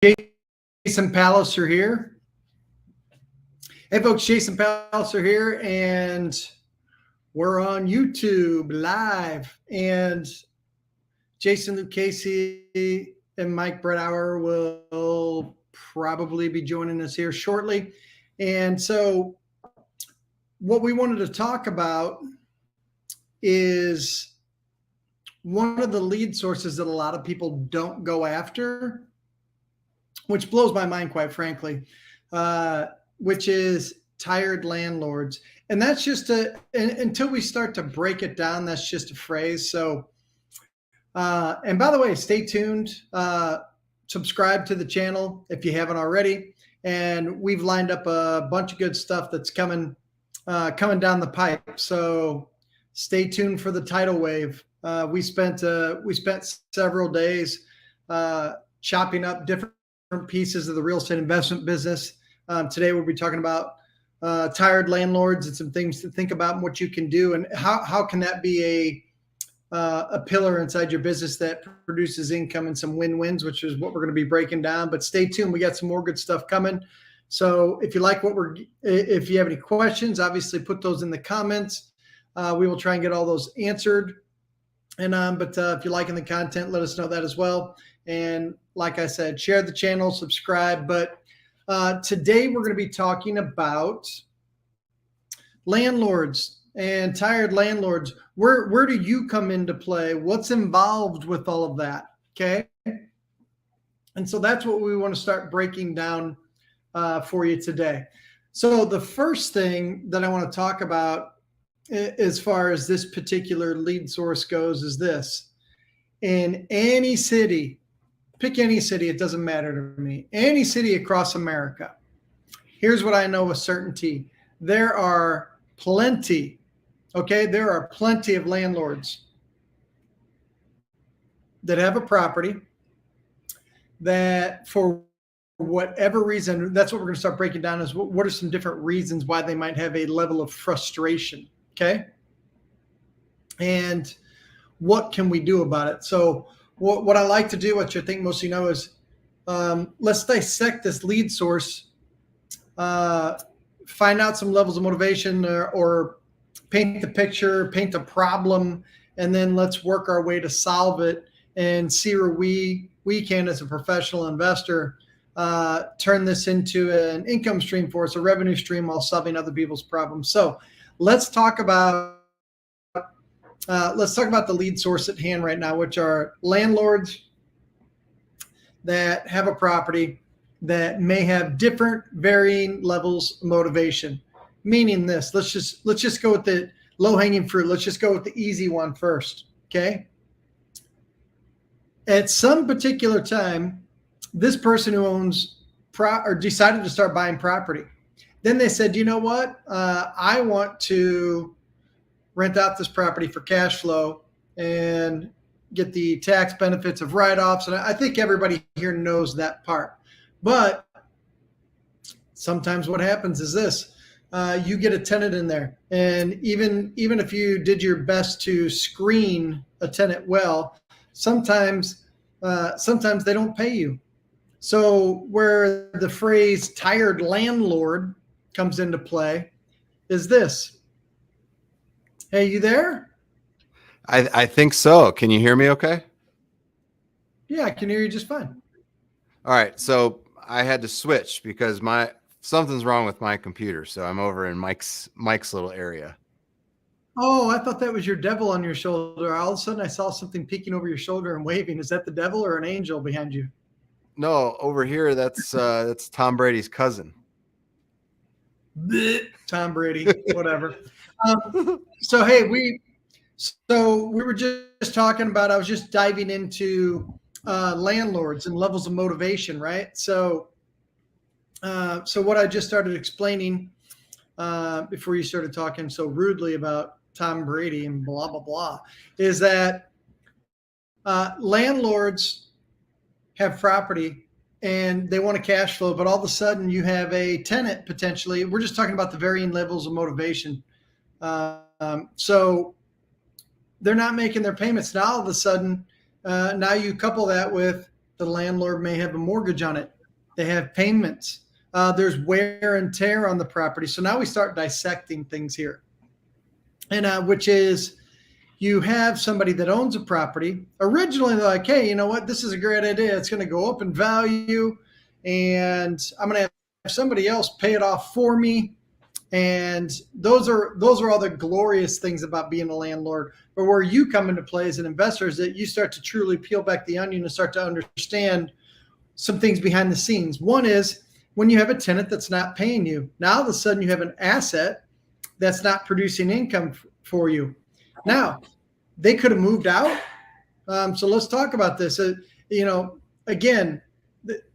Jason Palliser here. Hey folks, Jason Palliser here, and we're on YouTube live. And Jason Lucchesi and Mike Bredauer will probably be joining us here shortly. And so what we wanted to talk about is one of the lead sources that a lot of people don't go after, which blows my mind, quite frankly, which is tired landlords. And that's just until we start to break it down, that's just a phrase. So, and by the way, stay tuned, subscribe to the channel if you haven't already. And we've lined up a bunch of good stuff that's coming down the pipe. So stay tuned for the tidal wave. We spent several days chopping up different pieces of the real estate investment business. Today we'll be talking about tired landlords and some things to think about and what you can do, and how can that be a pillar inside your business that produces income and some win-wins, which is what we're going to be breaking down. But stay tuned, we got some more good stuff coming. So if you like if you have any questions, obviously put those in the comments. We will try and get all those answered. And but if you're liking the content, let us know that as well. And like I said, share the channel, subscribe. But today we're going to be talking about landlords and tired landlords. Where do you come into play? What's involved with all of that? Okay. And so that's what we want to start breaking down for you today. So the first thing that I want to talk about as far as this particular lead source goes is this. In any city, pick any city, it doesn't matter to me, any city across America, here's what I know with certainty. There are plenty, okay, there are plenty of landlords that have a property that for whatever reason, that's what we're going to start breaking down, is what are some different reasons why they might have a level of frustration. Okay. And what can we do about it? So what I like to do, which I think most of you know, is let's dissect this lead source, find out some levels of motivation, or paint the picture, paint the problem, and then let's work our way to solve it and see where we can, as a professional investor, turn this into an income stream for us, a revenue stream, while solving other people's problems. So let's talk about the lead source at hand right now, which are landlords that have a property that may have different varying levels of motivation. Meaning this, let's just go with the low-hanging fruit. Let's just go with the easy one first. Okay. At some particular time, this person who owns or decided to start buying property. Then they said, you know what? I want to rent out this property for cash flow and get the tax benefits of write-offs. And I think everybody here knows that part. But sometimes what happens is this. You get a tenant in there. And even if you did your best to screen a tenant well, sometimes they don't pay you. So where the phrase tired landlord comes into play is this. Hey, you there? I think so. Can you hear me okay? Yeah, I can hear you just fine. All right. So I had to switch because something's wrong with my computer. So I'm over in Mike's little area. Oh, I thought that was your devil on your shoulder. All of a sudden I saw something peeking over your shoulder and waving. Is that the devil or an angel behind you? No, over here, that's Tom Brady's cousin. Tom Brady, whatever. So, hey, we were just talking about, I was just diving into landlords and levels of motivation, right? So what I just started explaining before you started talking so rudely about Tom Brady and blah, blah, blah, is that landlords have property and they want a cash flow, but all of a sudden you have a tenant potentially. We're just talking about the varying levels of motivation. So they're not making their payments. Now all of a sudden, now you couple that with The landlord may have a mortgage on it. They have payments. There's wear and tear on the property. So now we start dissecting things here. And which is, you have somebody that owns a property. Originally, they're like, hey, you know what? This is a great idea. It's going to go up in value, and I'm going to have somebody else pay it off for me. And those are all the glorious things about being a landlord. But where you come into play as an investor is that you start to truly peel back the onion and start to understand some things behind the scenes. One is when you have a tenant that's not paying you. Now all of a sudden you have an asset that's not producing income for you. Now, they could have moved out. So let's talk about this. Again,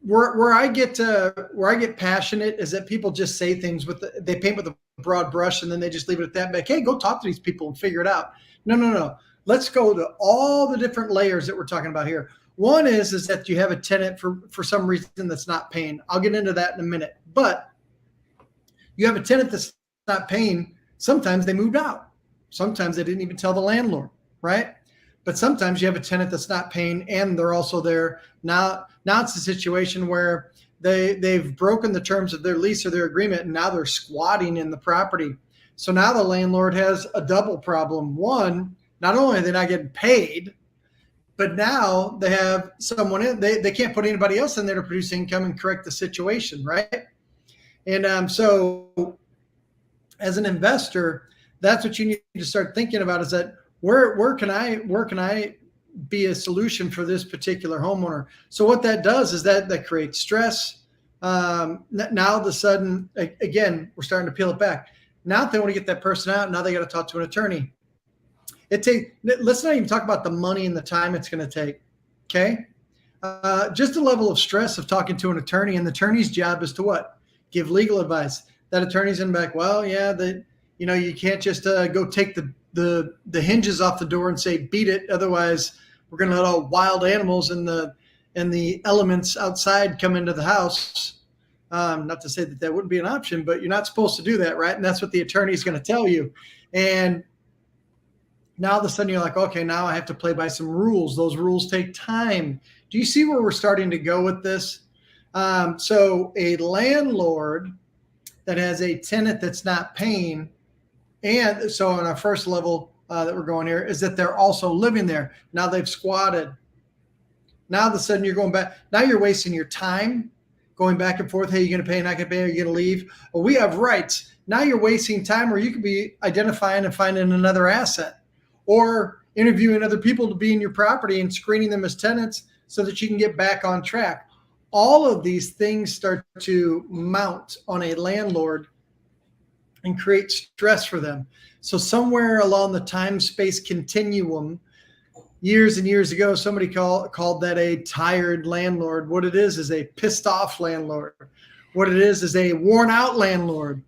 where I get passionate is that people just say things they paint with a broad brush and then they just leave it at that. Like, hey, go talk to these people and figure it out. No. Let's go to all the different layers that we're talking about here. One is that you have a tenant for some reason that's not paying. I'll get into that in a minute. But you have a tenant that's not paying. Sometimes they moved out. Sometimes they didn't even tell the landlord, right? But sometimes you have a tenant that's not paying and they're also there. Now it's a situation where they've broken the terms of their lease or their agreement, and now they're squatting in the property. So now the landlord has a double problem. One, not only are they not getting paid, but now they have someone in, they can't put anybody else in there to produce income and correct the situation, right? And so as an investor, that's what you need to start thinking about, is that where can I be a solution for this particular homeowner? So what that does is that creates stress. Now all of a sudden, again, we're starting to peel it back. Now if they want to get that person out, now they got to talk to an attorney. Let's not even talk about the money and the time it's going to take. Okay. Just the level of stress of talking to an attorney, and the attorney's job is to what? Give legal advice. That attorney's in back. Well, yeah, you can't just go take the hinges off the door and say, beat it. Otherwise we're going to let all wild animals and the elements outside come into the house. Not to say that wouldn't be an option, but you're not supposed to do that, right? And that's what the attorney is going to tell you. And now all of a sudden you're like, okay, now I have to play by some rules. Those rules take time. Do you see where we're starting to go with this? So a landlord that has a tenant that's not paying, and so on our first level that we're going here is that they're also living there. Now they've squatted. Now all of a sudden you're going back. Now you're wasting your time going back and forth. Hey, you're going to pay, not going to pay, are you going to leave? Well, we have rights. Now you're wasting time where you could be identifying and finding another asset, or interviewing other people to be in your property and screening them as tenants so that you can get back on track. All of these things start to mount on a landlord and create stress for them. So somewhere along the time-space continuum, years and years ago, somebody called that a tired landlord. What it is a pissed off landlord. What it is a worn out landlord.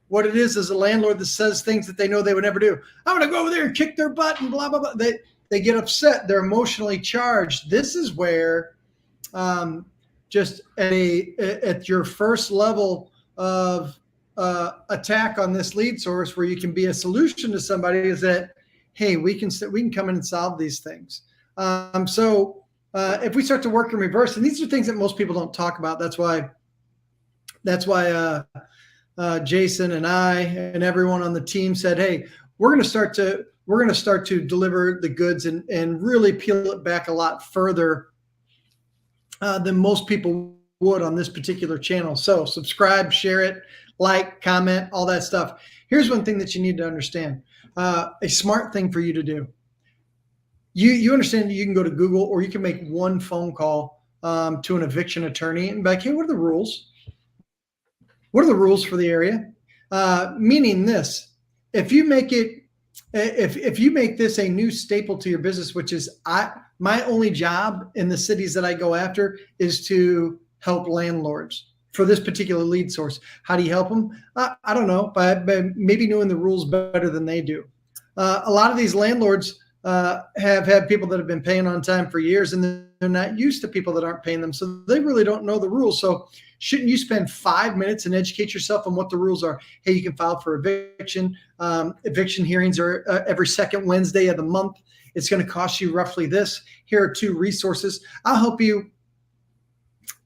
What it is a landlord that says things that they know they would never do. I'm going to go over there and kick their butt and blah, blah, blah. They get upset. They're emotionally charged. This is where just at your first level of attack on this lead source, where you can be a solution to somebody, is that, hey, we can come in and solve these things. So if we start to work in reverse, and these are things that most people don't talk about. That's why Jason and I and everyone on the team said, hey, we're going to start to deliver the goods and really peel it back a lot further than most people would on this particular channel. So subscribe, share it, like, comment, all that stuff. Here's one thing that you need to understand. A smart thing for you to do. You understand that you can go to Google, or you can make one phone call to an eviction attorney and be like, hey, what are the rules? What are the rules for the area? Meaning this, if you make this a new staple to your business, which is my only job in the cities that I go after is to help landlords for this particular lead source. How do you help them? I don't know, by maybe knowing the rules better than they do. A lot of these landlords have had people that have been paying on time for years, and they're not used to people that aren't paying them. So they really don't know the rules. So shouldn't you spend 5 minutes and educate yourself on what the rules are? Hey, you can file for eviction. Eviction hearings are every second Wednesday of the month. It's going to cost you roughly this. Here are 2 resources. I'll help you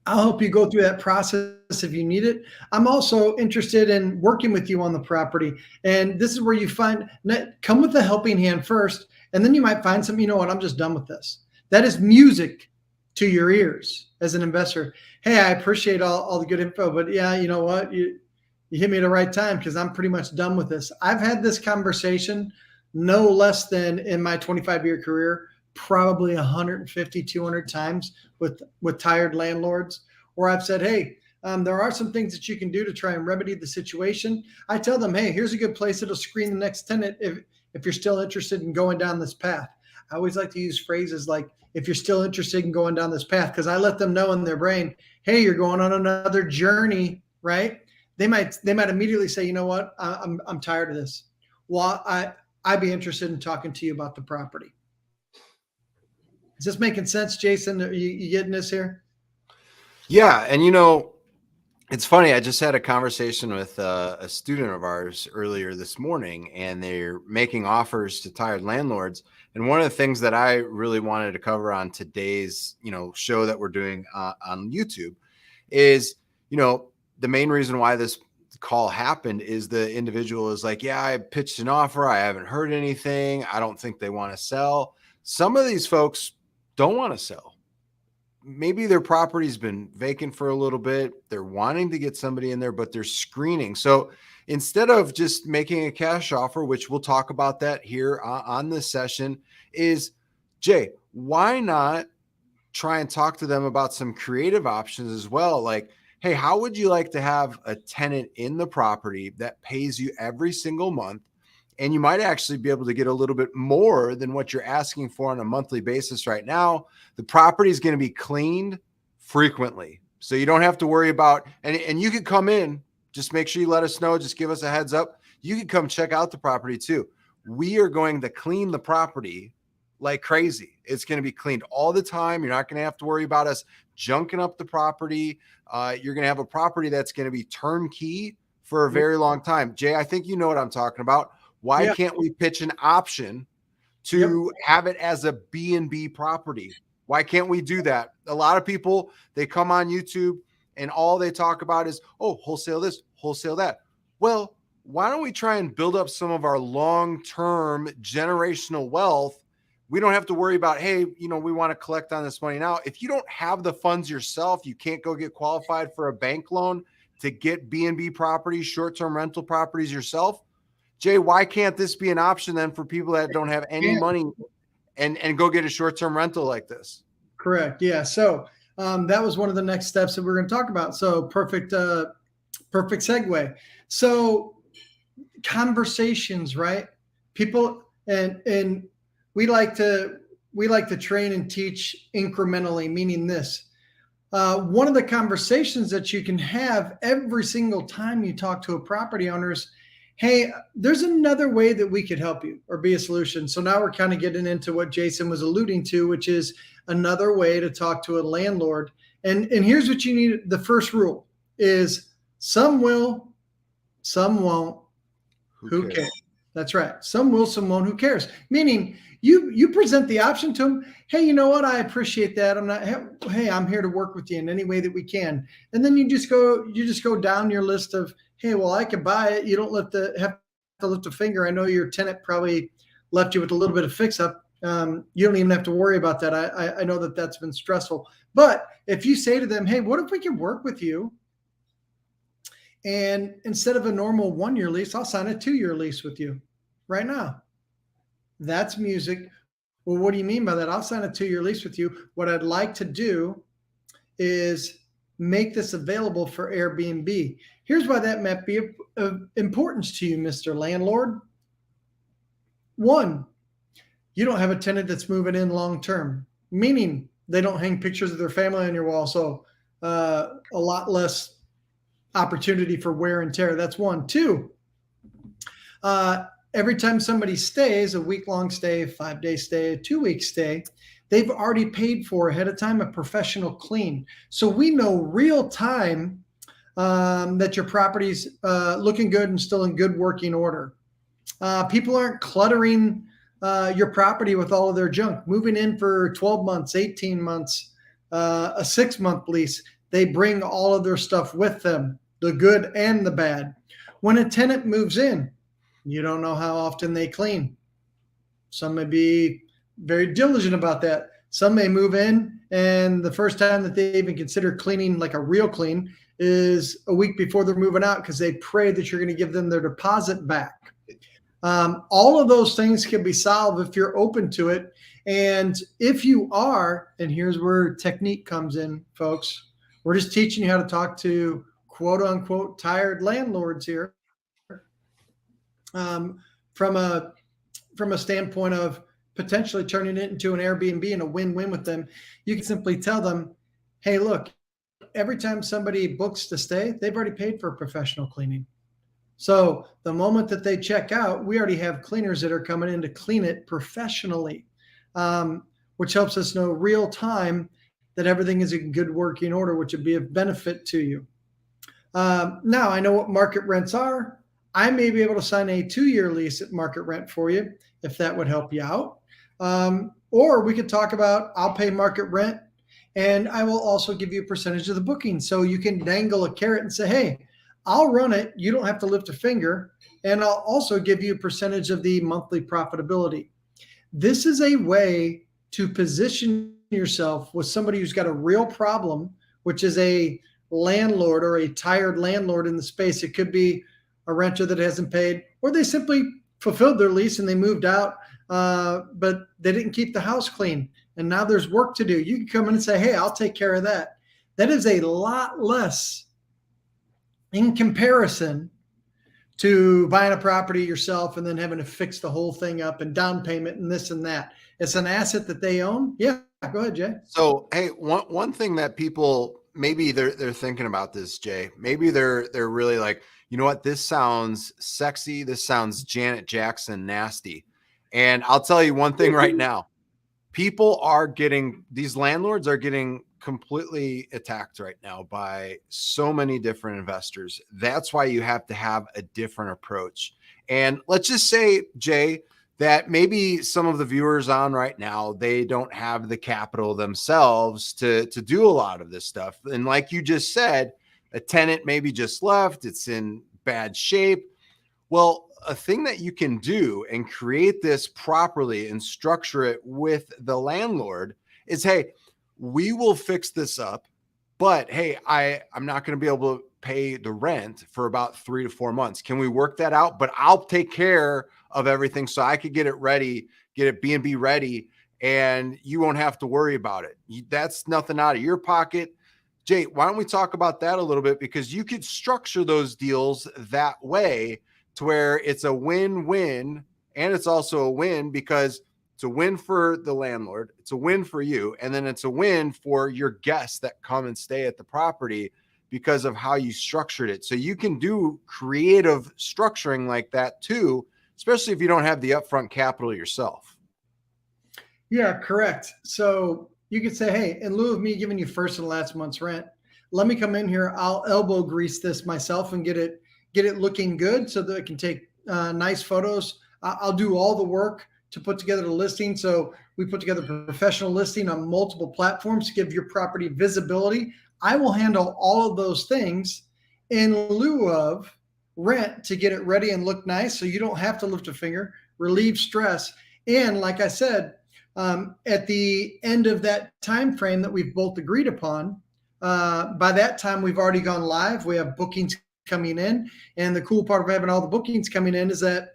I'll help you go through that process if you need it. I'm also interested in working with you on the property. And this is where you come with a helping hand first, and then you might find something, you know what, I'm just done with this. That is music to your ears as an investor. Hey, I appreciate all the good info, but yeah, you know what? You hit me at the right time because I'm pretty much done with this. I've had this conversation no less than in my 25-year career, probably 150, 200 times with tired landlords, where I've said, hey, there are some things that you can do to try and remedy the situation. I tell them, hey, here's a good place that'll screen the next tenant if you're still interested in going down this path. I always like to use phrases like, if you're still interested in going down this path, because I let them know in their brain, hey, you're going on another journey, right? They might immediately say, you know what, I'm tired of this. Well, I'd be interested in talking to you about the property. Is this making sense, Jason? Are you getting this here? Yeah. And, you know, it's funny. I just had a conversation with a student of ours earlier this morning, and they're making offers to tired landlords. And one of the things that I really wanted to cover on today's, show that we're doing on YouTube is, the main reason why this call happened is the individual is like, yeah, I pitched an offer. I haven't heard anything. I don't think they want to sell. Some of these folks don't want to sell. Maybe their property's been vacant for a little bit. They're wanting to get somebody in there, but they're screening. So instead of just making a cash offer, which we'll talk about that here on this session, is, Jay, why not try and talk to them about some creative options as well? Like, hey, how would you like to have a tenant in the property that pays you every single month? And you might actually be able to get a little bit more than what you're asking for on a monthly basis right now. The property is going to be cleaned frequently. So you don't have to worry about, and you could come in, just make sure you let us know, just give us a heads up. You can come check out the property too. We are going to clean the property like crazy. It's going to be cleaned all the time. You're not going to have to worry about us junking up the property. You're going to have a property that's going to be turnkey for a very long time. Jay, I think you know what I'm talking about. Why can't we pitch an option to have it as a B&B property? Why can't we do that? A lot of people, they come on YouTube and all they talk about is, oh, wholesale this, wholesale that. Well, why don't we try and build up some of our long-term generational wealth? We don't have to worry about, hey, we want to collect on this money now. If you don't have the funds yourself, you can't go get qualified for a bank loan to get B&B properties, short-term rental properties yourself. Jay, why can't this be an option then for people that don't have any money and go get a short-term rental like this? Correct. Yeah. So that was one of the next steps that we're going to talk about. So perfect segue. So conversations, right? People and we like to train and teach incrementally, meaning this. One of the conversations that you can have every single time you talk to a property owner is, hey, there's another way that we could help you or be a solution. So now we're kind of getting into what Jason was alluding to, which is another way to talk to a landlord. And here's what you need. The first rule is some will, some won't. Who cares? That's right. Some will, some won't. Who cares? Meaning you present the option to them. Hey, you know what? I appreciate that. Hey, I'm here to work with you in any way that we can. And then you just go down your list of, hey, well, I could buy it. You don't have to lift a finger. I know your tenant probably left you with a little bit of fix up. You don't even have to worry about that. I know that that's been stressful. But if you say to them, hey, what if we could work with you? And instead of a normal 1-year lease, I'll sign a 2-year lease with you right now. That's music. Well, what do you mean by that? I'll sign a 2-year lease with you. What I'd like to do is make this available for Airbnb. Here's why that might be of importance to you, Mr. Landlord. 1, you don't have a tenant that's moving in long-term, meaning they don't hang pictures of their family on your wall. So a lot less opportunity for wear and tear. That's 1. 2, every time somebody stays, a week-long stay, a 5-day stay, a 2-week stay, they've already paid for ahead of time a professional clean. So we know real time that your property's looking good and still in good working order. People aren't cluttering your property with all of their junk. Moving in for 12 months, 18 months, a 6-month lease. They bring all of their stuff with them, the good and the bad. When a tenant moves in, you don't know how often they clean. Some may be very diligent about that. Some may move in, and the first time that they even consider cleaning, like a real clean, is a week before they're moving out, because they pray that you're going to give them their deposit back. All of those things can be solved if you're open to it. And if you are, and here's where technique comes in, folks, we're just teaching you how to talk to quote unquote tired landlords here. From a standpoint of potentially turning it into an Airbnb and a win-win with them, you can simply tell them, hey, look, every time somebody books to stay, they've already paid for professional cleaning. So the moment that they check out, we already have cleaners that are coming in to clean it professionally, which helps us know real time that everything is in good working order, which would be of benefit to you. Now I know what market rents are. I may be able to sign a 2-year lease at market rent for you, if that would help you out. Or we could talk about, I'll pay market rent and I will also give you a percentage of the booking. So you can dangle a carrot and say, hey, I'll run it. You don't have to lift a finger. And I'll also give you a percentage of the monthly profitability. This is a way to position yourself with somebody who's got a real problem, which is a landlord or a tired landlord in the space. It could be a renter that hasn't paid, or they simply fulfilled their lease and they moved out, but they didn't keep the house clean. And now there's work to do. You can come in and say, hey, I'll take care of that. That is a lot less in comparison to buying a property yourself and then having to fix the whole thing up and down payment and this and that. It's an asset that they own. Yeah, go ahead, Jay. So, hey, one thing that people, maybe they're thinking about this, Jay. Maybe they're really like, you know what? This sounds sexy. This sounds Janet Jackson nasty. And I'll tell you one thing right now. These landlords are getting completely attacked right now by so many different investors. That's why you have to have a different approach. And let's just say, Jay, that maybe some of the viewers on right now, they don't have the capital themselves to do a lot of this stuff. And like you just said, a tenant maybe just left, it's in bad shape. Well, a thing that you can do and create this properly and structure it with the landlord is, hey, we will fix this up, but hey, I'm not going to be able to pay the rent for about 3 to 4 months. Can we work that out? But I'll take care of everything so I could get it ready, get it B&B ready, and you won't have to worry about it. That's nothing out of your pocket. Jay, why don't we talk about that a little bit? Because you could structure those deals that way to where it's a win-win, and it's also a win because it's a win for the landlord, it's a win for you, and then it's a win for your guests that come and stay at the property because of how you structured it. So you can do creative structuring like that too, especially if you don't have the upfront capital yourself. Yeah, correct. So you could say, hey, in lieu of me giving you first and last month's rent, let me come in here. I'll elbow grease this myself and get it looking good so that I can take nice photos. I'll do all the work to put together the listing. So we put together a professional listing on multiple platforms to give your property visibility. I will handle all of those things in lieu of rent to get it ready and look nice. So you don't have to lift a finger, relieve stress. And like I said, at the end of that time frame that we've both agreed upon, by that time we've already gone live. We have bookings coming in. And the cool part of having all the bookings coming in is that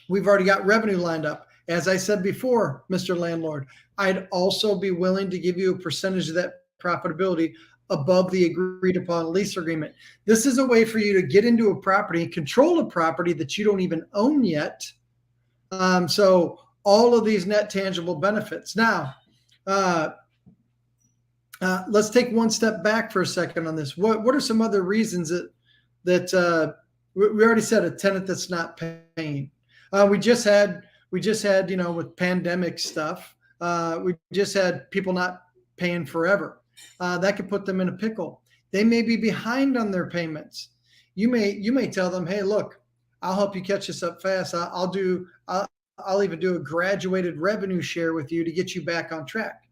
we've already got revenue lined up. As I said before, Mr. Landlord, I'd also be willing to give you a percentage of that profitability above the agreed upon lease agreement. This is a way for you to get into a property, control a property that you don't even own yet. So all of these net tangible benefits. Now, let's take one step back for a second on this. What are some other reasons that we already said a tenant that's not paying? We just had, with pandemic stuff, we just had people not paying forever. That could put them in a pickle. They may be behind on their payments. You may tell them, hey, look, I'll help you catch this up fast. I'll even do a graduated revenue share with you to get you back on track.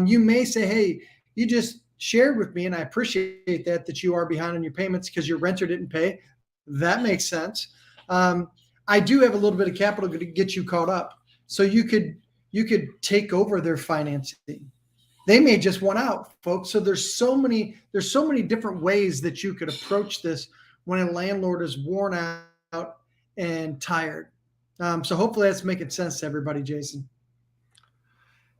You may say, hey, you just shared with me, and I appreciate that you are behind on your payments because your renter didn't pay. That makes sense. I do have a little bit of capital to get you caught up, so you could take over their financing. They may just want out, folks. So there's so many different ways that you could approach this when a landlord is worn out and tired. So hopefully that's making sense to everybody, Jason.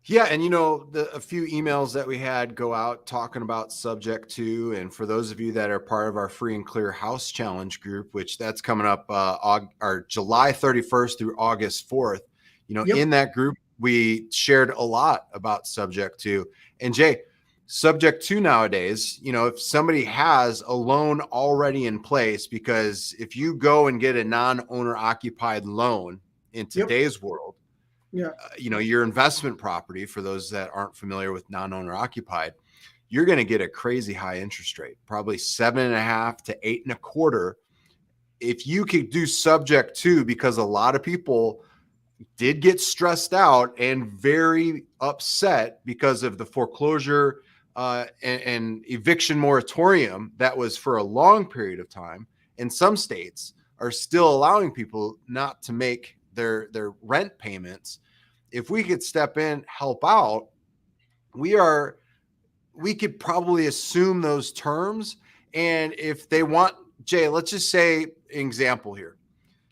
Yeah, and a few emails that we had go out talking about subject to, and for those of you that are part of our free and clear house challenge group, which that's coming up July 31st through August 4th, Yep. in that group we shared a lot about subject to. And Jay, subject to nowadays, if somebody has a loan already in place, because if you go and get a non-owner occupied loan in today's world, yeah, your investment property, for those that aren't familiar with non-owner occupied, you're going to get a crazy high interest rate, probably 7.5 to 8.25. If you could do subject to, because a lot of people did get stressed out and very upset because of the foreclosure and eviction moratorium that was for a long period of time. And some states are still allowing people not to make their rent payments. If we could step in, help out, we could probably assume those terms. And if they want, Jay, let's just say example here.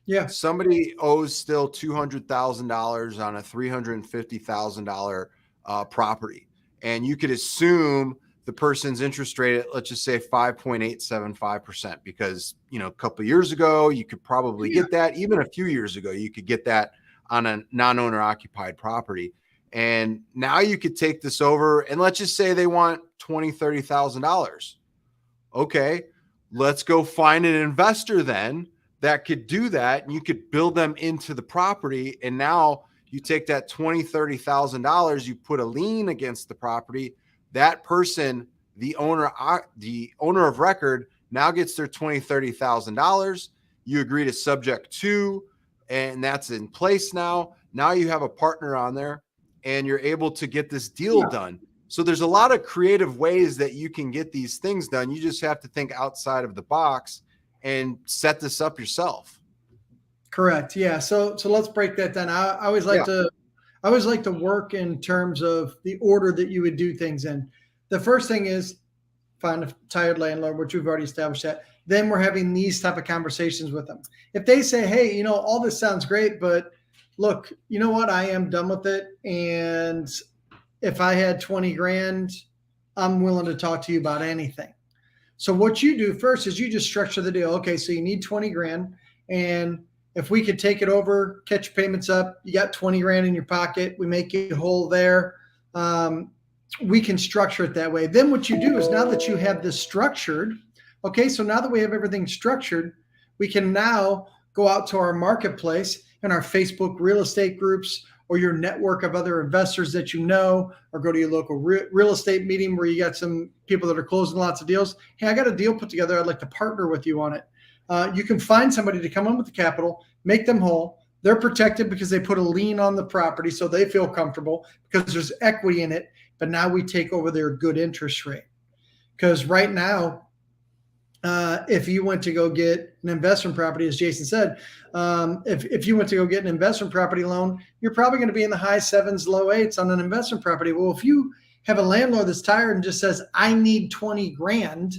Yeah. Somebody owes still $200,000 on a $350,000 property. And you could assume the person's interest rate at, let's just say 5.875%, because, a couple of years ago, you could probably get that. Even a few years ago, you could get that on a non-owner occupied property. And now you could take this over, and let's just say they want $20,000, $30,000. Okay, let's go find an investor then that could do that, and you could build them into the property. And now you take that $20,000, $30,000, you put a lien against the property. That person, the owner of record, now gets their $20,000, $30,000. You agree to subject to, and that's in place now. Now you have a partner on there, and you're able to get this deal done. So there's a lot of creative ways that you can get these things done. You just have to think outside of the box and set this up yourself. Correct. Yeah. So let's break that down. I always like to work in terms of the order that you would do things in. The first thing is find a tired landlord, which we've already established that. Then we're having these type of conversations with them. If they say, hey, all this sounds great, but look, you know what? I am done with it. And if I had 20 grand, I'm willing to talk to you about anything. So what you do first is you just structure the deal. Okay, so you need 20 grand. And if we could take it over, catch your payments up, you got 20 grand in your pocket, we make you whole there. We can structure it that way. Then what you do is, now that you have this structured, okay, so now that we have everything structured, we can now go out to our marketplace and our Facebook real estate groups, or your network of other investors that or go to your local real estate meeting where you got some people that are closing lots of deals. Hey, I got a deal put together. I'd like to partner with you on it. You can find somebody to come in with the capital, make them whole. They're protected because they put a lien on the property, so they feel comfortable because there's equity in it. But now we take over their good interest rate. Because right now, if you went to go get an investment property, as Jason said, if you went to go get an investment property loan, you're probably going to be in the high 7s, low 8s on an investment property. Well, if you have a landlord that's tired and just says, I need 20 grand,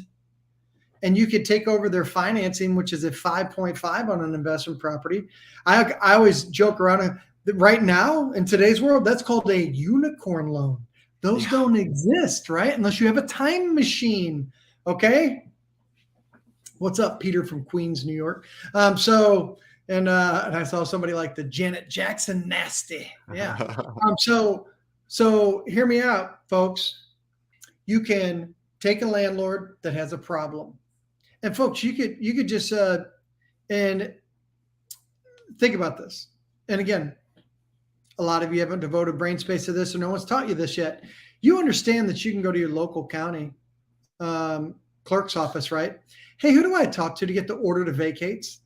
and you could take over their financing, which is at 5.5 on an investment property. I always joke around. Right now, in today's world, that's called a unicorn loan. Those don't exist, right? Unless you have a time machine. Okay. What's up, Peter from Queens, New York? And I saw somebody like the Janet Jackson nasty. Yeah. So hear me out, folks. You can take a landlord that has a problem. And folks, you could just and think about this. And again, a lot of you haven't devoted brain space to this, or no one's taught you this yet. You understand that you can go to your local county clerk's office, right? Hey, who do I talk to get the order to vacates?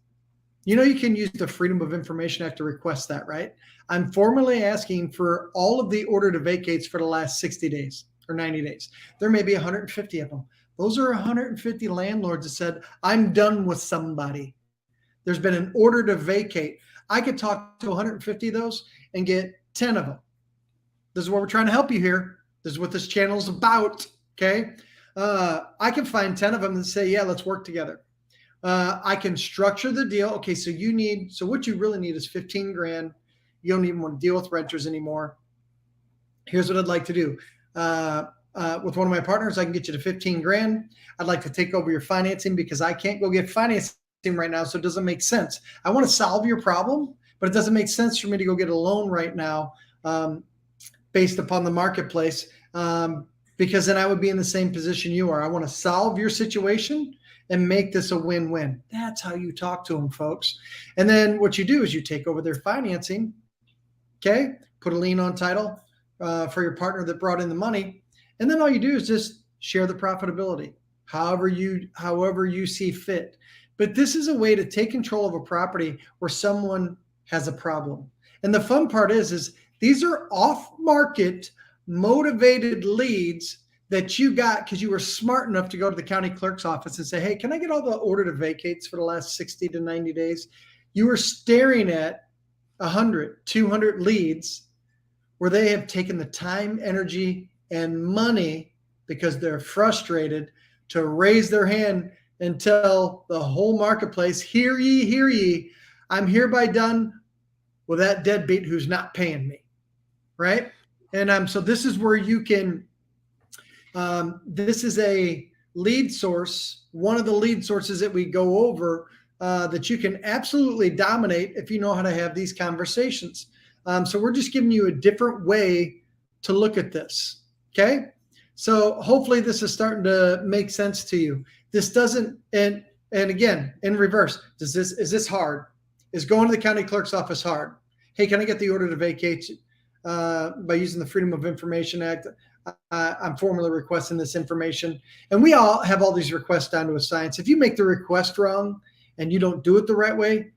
You can use the Freedom of Information Act to request that, right? I'm formally asking for all of the order to vacates for the last 60 days. or 90 days. There may be 150 of them. Those are 150 landlords that said, I'm done with somebody. There's been an order to vacate. I could talk to 150 of those and get 10 of them. This is what we're trying to help you here. This is what this channel is about. Okay. I can find 10 of them and say, yeah, let's work together. I can structure the deal. Okay. So what you really need is 15 grand. You don't even want to deal with renters anymore. Here's what I'd like to do. With one of my partners, I can get you to 15 grand. I'd like to take over your financing because I can't go get financing right now. So it doesn't make sense. I want to solve your problem, but it doesn't make sense for me to go get a loan right now based upon the marketplace because then I would be in the same position you are. I want to solve your situation and make this a win-win. That's how you talk to them, folks. And then what you do is you take over their financing, okay? Put a lien on title for your partner that brought in the money. And then all you do is just share the profitability, however you see fit. But this is a way to take control of a property where someone has a problem. And the fun part is these are off-market motivated leads that you got because you were smart enough to go to the county clerk's office and say, hey, can I get all the order to vacates for the last 60 to 90 days? You were staring at 100, 200 leads where they have taken the time, energy, and money because they're frustrated to raise their hand and tell the whole marketplace, hear ye, I'm hereby done with that deadbeat who's not paying me, right? And so this is where you can, this is a lead source, one of the lead sources that we go over that you can absolutely dominate if you know how to have these conversations. So we're just giving you a different way to look at this, okay? So hopefully this is starting to make sense to you. This doesn't, and again, in reverse, is this hard? Is going to the county clerk's office hard? Hey, can I get the order to vacate by using the Freedom of Information Act? I'm formally requesting this information. And we all have all these requests down to a science. If you make the request wrong and you don't do it the right way,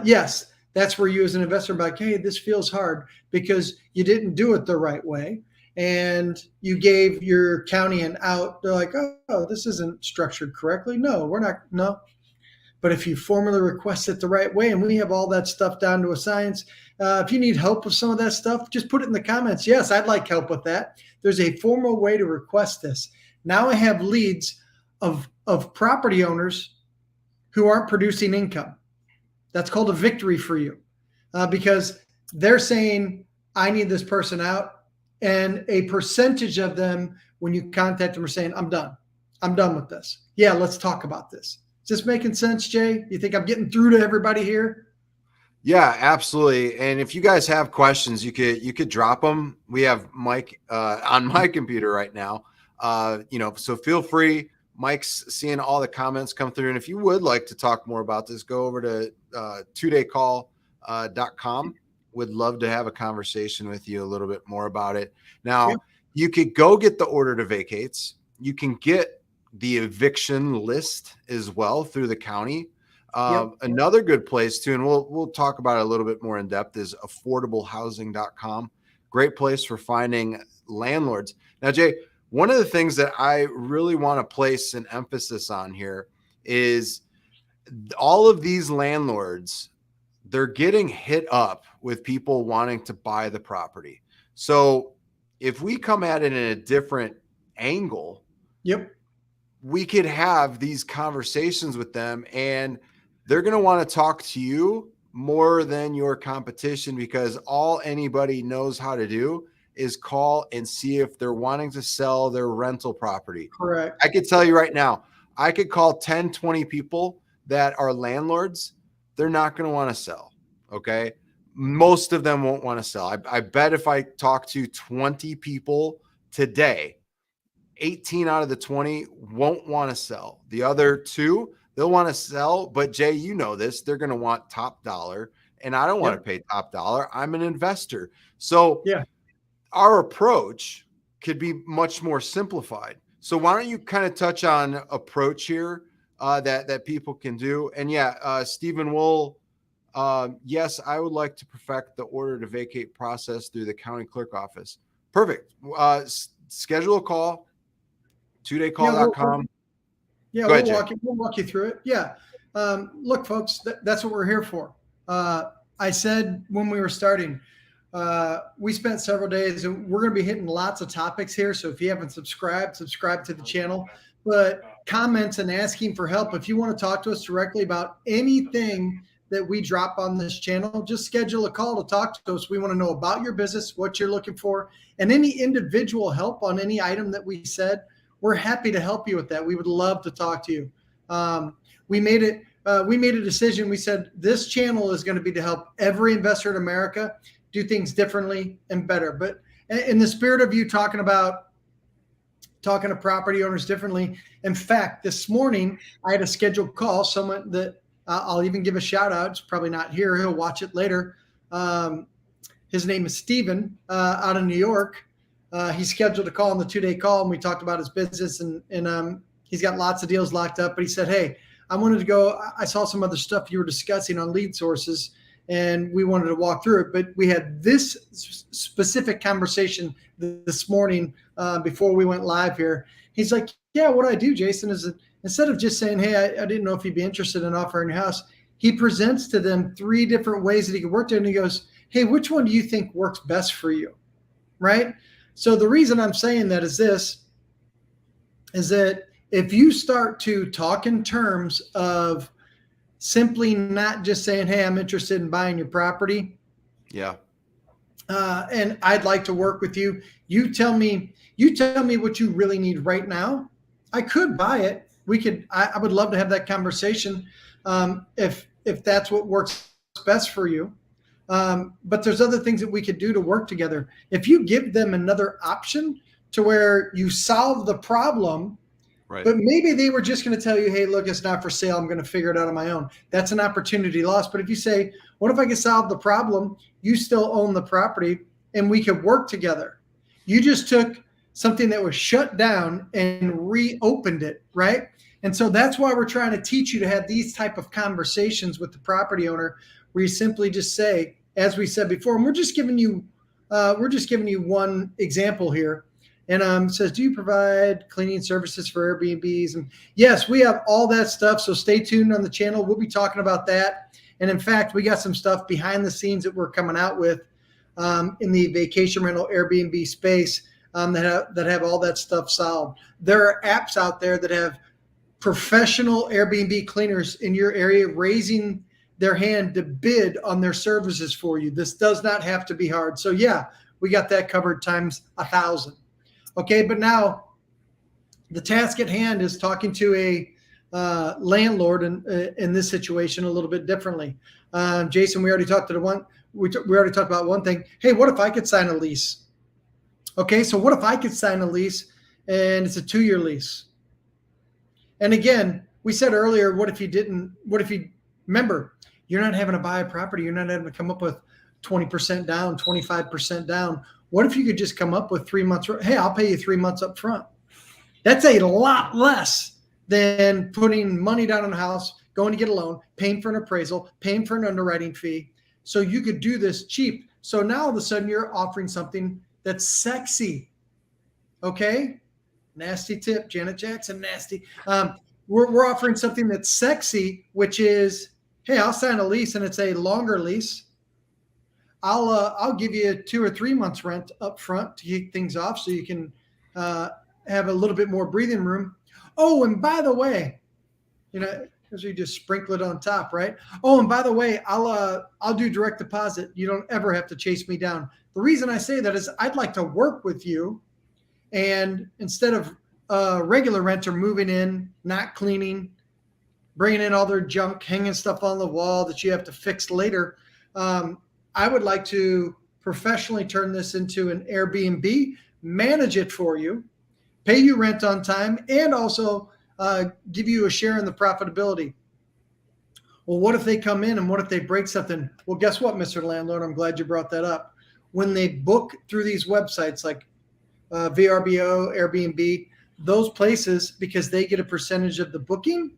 yes, that's where you as an investor are like, hey, this feels hard because you didn't do it the right way. And you gave your county an out. They're like, oh, this isn't structured correctly. No, we're not. No. But if you formally request it the right way, and we have all that stuff down to a science, if you need help with some of that stuff, just put it in the comments. Yes, I'd like help with that. There's a formal way to request this. Now I have leads of property owners who aren't producing income. That's called a victory for you because they're saying, I need this person out. And a percentage of them, when you contact them, are saying, I'm done. I'm done with this. Yeah, let's talk about this. Is this making sense, Jay? You think I'm getting through to everybody here? Yeah, absolutely. And if you guys have questions, you could drop them. We have Mike on my computer right now. So feel free. Mike's seeing all the comments come through. And if you would like to talk more about this, go over to 2daycall.com. Would love to have a conversation with you a little bit more about it. Now, You could go get the order to vacates. You can get the eviction list as well through the county. Another good place too, and we'll talk about it a little bit more in depth, is affordablehousing.com. Great place for finding landlords. Now, Jay, one of the things that I really want to place an emphasis on here is all of these landlords, they're getting hit up with people wanting to buy the property. So if we come at it in a different angle, we could have these conversations with them, and they're going to want to talk to you more than your competition, because all anybody knows how to do is call and see if they're wanting to sell their rental property. Correct. I could tell you right now, I could call 10, 20 people that are landlords. They're not going to want to sell. Okay. Most of them won't want to sell. I bet if I talk to 20 people today, 18 out of the 20 won't want to sell. The other 2, they'll want to sell. But Jay, you know this, they're going to want top dollar, and I don't want to pay top dollar. I'm an investor. So our approach could be much more simplified. So why don't you kind of touch on approach here that people can do? And Stephen Wool, yes, I would like to perfect the order to vacate process through the county clerk office. Perfect. schedule a call, Yeah, 2daycall.com. yeah, Go ahead, Jay. we'll walk you through it. Yeah. Look, folks, that's what we're here for. I said when we were starting, we spent several days, and we're going to be hitting lots of topics here. So if you haven't subscribed to the channel, but comments and asking for help. If you want to talk to us directly about anything that we drop on this channel, just schedule a call to talk to us. We want to know about your business, what you're looking for, and any individual help on any item that we said. We're happy to help you with that. We would love to talk to you. We made a decision. We said this channel is going to be to help every investor in America do things differently and better. But in the spirit of you talking to property owners differently, in fact, this morning I had a scheduled call. Someone that I'll even give a shout out. It's probably not here. He'll watch it later. His name is Steven out of New York. He scheduled a call on the 2-day call, and we talked about his business, and he's got lots of deals locked up. But he said, "Hey, I wanted to go. I saw some other stuff you were discussing on lead sources, and we wanted to walk through it. But we had this specific conversation this morning before we went live here." He's like, "Yeah, what I do, Jason, is instead of just saying, 'Hey, I didn't know if you'd be interested in offering your house,' he presents to them 3 different ways that he could work there, and he goes, 'Hey, which one do you think works best for you?'" Right? So the reason I'm saying that is that if you start to talk in terms of simply not just saying, "Hey, I'm interested in buying your property. Yeah. And I'd like to work with you. You tell me what you really need right now. I could buy it. I would love to have that conversation. If that's what works best for you. But there's other things that we could do to work together. If you give them another option to where you solve the problem, Right. But maybe they were just going to tell you, "Hey, look, it's not for sale. I'm going to figure it out on my own." That's an opportunity lost. But if you say, "What if I could solve the problem? You still own the property and we could work together." You just took something that was shut down and reopened it, right? And so that's why we're trying to teach you to have these type of conversations with the property owner, where you simply just say, as we said before, and we're just giving you one example here. And it says, "Do you provide cleaning services for Airbnbs?" And yes, we have all that stuff. So stay tuned on the channel. We'll be talking about that. And in fact, we got some stuff behind the scenes that we're coming out with in the vacation rental Airbnb space that have all that stuff solved. There are apps out there that have professional Airbnb cleaners in your area raising their hand to bid on their services for you. This does not have to be hard. So yeah, we got that covered times 1,000. Okay, but now the task at hand is talking to a landlord in this situation a little bit differently. Jason, we already talked about one thing. Hey, what if I could sign a lease? Okay, so what if I could sign a lease and it's a 2-year lease? And again, we said earlier, what if you remember, you're not having to buy a property. You're not having to come up with 20% down, 25% down. What if you could just come up with 3 months? Hey, I'll pay you 3 months up front. That's a lot less than putting money down on a house, going to get a loan, paying for an appraisal, paying for an underwriting fee. So you could do this cheap. So now all of a sudden you're offering something that's sexy. Okay? Nasty tip, Janet Jackson, nasty. We're offering something that's sexy, which is, hey, I'll sign a lease and it's a longer lease. I'll give you 2 or 3 months rent up front to kick things off, so you can have a little bit more breathing room. Oh, and by the way, because you just sprinkle it on top, right? Oh, and by the way, I'll do direct deposit. You don't ever have to chase me down. The reason I say that is I'd like to work with you, and instead of a regular renter moving in, not cleaning, bringing in all their junk, hanging stuff on the wall that you have to fix later, I would like to professionally turn this into an Airbnb, manage it for you, pay you rent on time, and also give you a share in the profitability. Well, what if they come in and what if they break something? Well, guess what, Mr. Landlord? I'm glad you brought that up. When they book through these websites like VRBO, Airbnb, those places, because they get a percentage of the booking,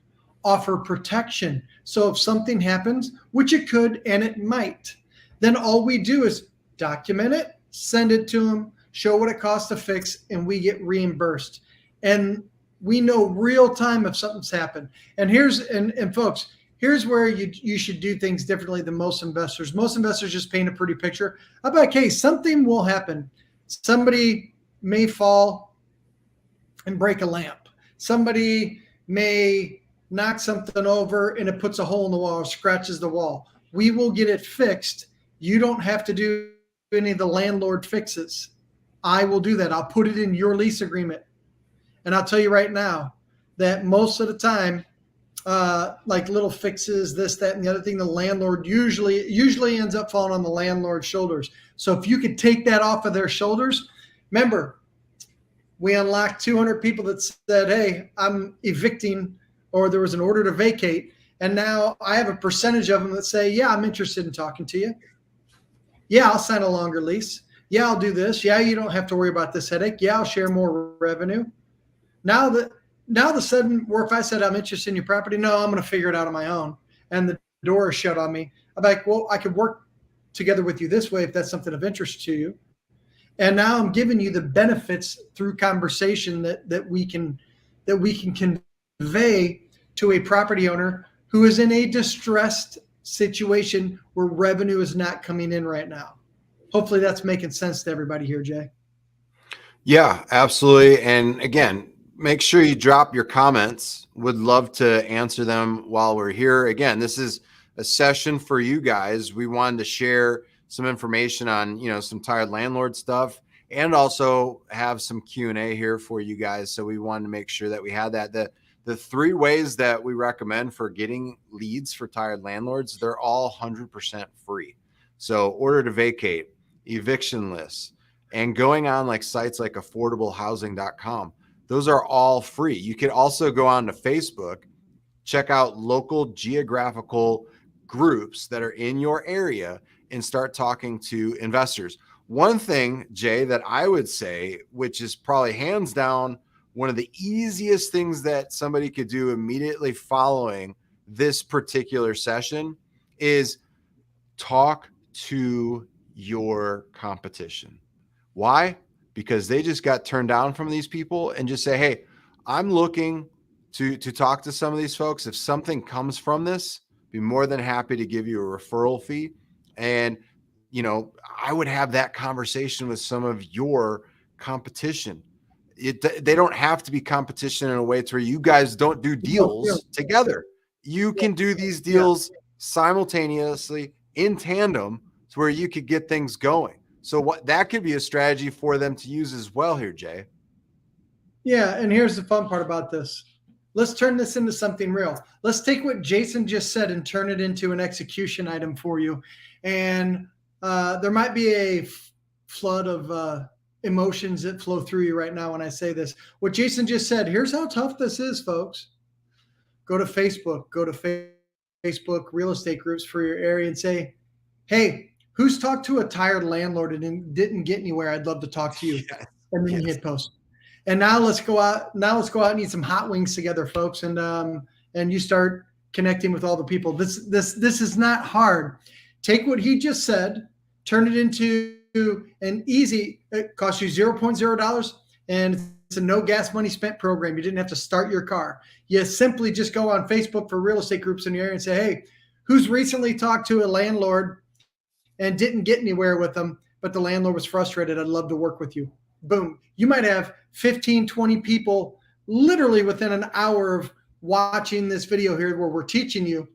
offer protection. So if something happens, which it could and it might, then all we do is document it, send it to them, show what it costs to fix, and we get reimbursed. And we know real time if something's happened. And folks, here's where you should do things differently than most investors. Most investors just paint a pretty picture. How about, okay, something will happen. Somebody may fall and break a lamp. Somebody may knock something over and it puts a hole in the wall or scratches the wall. We will get it fixed. You don't have to do any of the landlord fixes. I will do that. I'll put it in your lease agreement. And I'll tell you right now that most of the time, like little fixes, this, that, and the other thing, the landlord usually ends up falling on the landlord's shoulders. So if you could take that off of their shoulders, remember, we unlocked 200 people that said, hey, I'm evicting, or there was an order to vacate. And now I have a percentage of them that say, yeah, I'm interested in talking to you. Yeah, I'll sign a longer lease. Yeah, I'll do this. Yeah, you don't have to worry about this headache. Yeah, I'll share more revenue. Now the sudden, or if I said I'm interested in your property, no, I'm going to figure it out on my own, and the door is shut on me. I'm like, well, I could work together with you this way if that's something of interest to you. And now I'm giving you the benefits through conversation that we can convey to a property owner who is in a distressed situation where revenue is not coming in right now. Hopefully that's making sense to everybody here, Jay. Yeah, absolutely. And again, make sure you drop your comments. Would love to answer them while we're here. Again, this is a session for you guys. We wanted to share some information on, some tired landlord stuff, and also have some Q&A here for you guys. So we wanted to make sure that we had that. The 3 ways that we recommend for getting leads for tired landlords, they're all 100% free. So order to vacate, eviction lists, and going on like sites like affordablehousing.com. Those are all free. You can also go on to Facebook, check out local geographical groups that are in your area, and start talking to investors. One thing, Jay, that I would say, which is probably hands down one of the easiest things that somebody could do immediately following this particular session, is talk to your competition. Why? Because they just got turned down from these people, and just say, hey, I'm looking to talk to some of these folks. If something comes from this, be more than happy to give you a referral fee. And, I would have that conversation with some of your competition. They don't have to be competition in a way to where you guys don't do deals together. You can do these deals simultaneously in tandem to where you could get things going. So that could be a strategy for them to use as well here, Jay. Yeah, and here's the fun part about this. Let's turn this into something real. Let's take what Jason just said and turn it into an execution item for you. And there might be a flood of emotions that flow through you right now when I say this. What Jason just said, here's how tough this is, folks. Go to Facebook, Facebook real estate groups for your area and say, hey, who's talked to a tired landlord and didn't get anywhere? I'd love to talk to you. Yes. And then you hit post. And now let's go out and eat some hot wings together, folks. And you start connecting with all the people. This is not hard. Take what he just said, turn it into an easy, it costs you $0.0, and it's a no gas money spent program. You didn't have to start your car. You simply just go on Facebook for real estate groups in your area and say, hey, who's recently talked to a landlord and didn't get anywhere with them, but the landlord was frustrated? I'd love to work with you. Boom. You might have 15, 20 people literally within an hour of watching this video here where we're teaching you.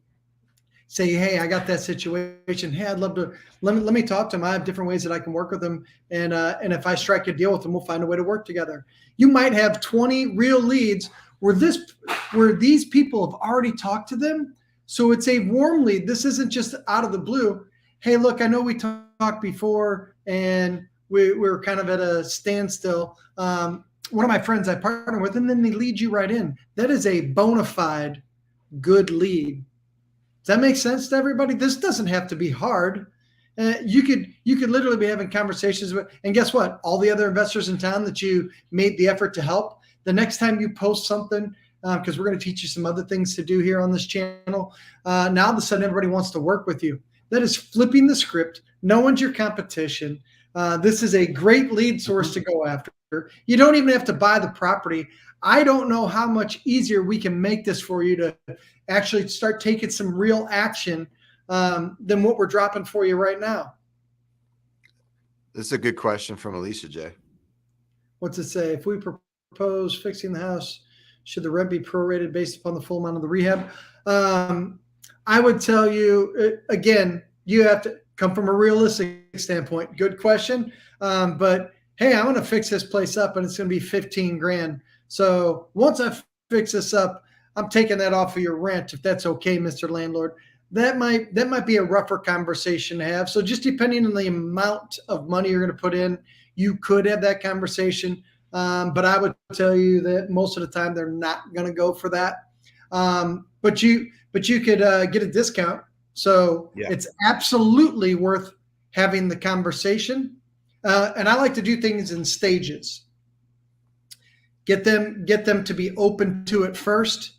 Say, hey, I got that situation. Hey, I'd love to, let me talk to them. I have different ways that I can work with them. And if I strike a deal with them, we'll find a way to work together. You might have 20 real leads where these people have already talked to them. So it's a warm lead. This isn't just out of the blue. Hey, look, I know we talked before and we're kind of at a standstill. One of my friends I partner with, and then they lead you right in. That is a bona fide good lead. Does that make sense to everybody? This doesn't have to be hard. You could literally be having conversations with, and guess what? All the other investors in town that you made the effort to help, the next time you post something, because we're going to teach you some other things to do here on this channel. Now all of a sudden everybody wants to work with you. That is flipping the script. No one's your competition. This is a great lead source to go after. You don't even have to buy the property. I don't know how much easier we can make this for you to actually start taking some real action than what we're dropping for you right now. This is a good question from Alicia J. What's it say? If we propose fixing the house, should the rent be prorated based upon the full amount of the rehab? I would tell you, again, you have to come from a realistic standpoint. Good question. But hey, I'm going to fix this place up and it's going to be 15 grand. So once I fix this up, I'm taking that off of your rent, if that's okay, Mr. Landlord. That might be a rougher conversation to have. So just depending on the amount of money you're going to put in, you could have that conversation. But I would tell you that most of the time they're not going to go for that. But you could get a discount. So It's absolutely worth having the conversation. And I like to do things in stages. Get them to be open to it first.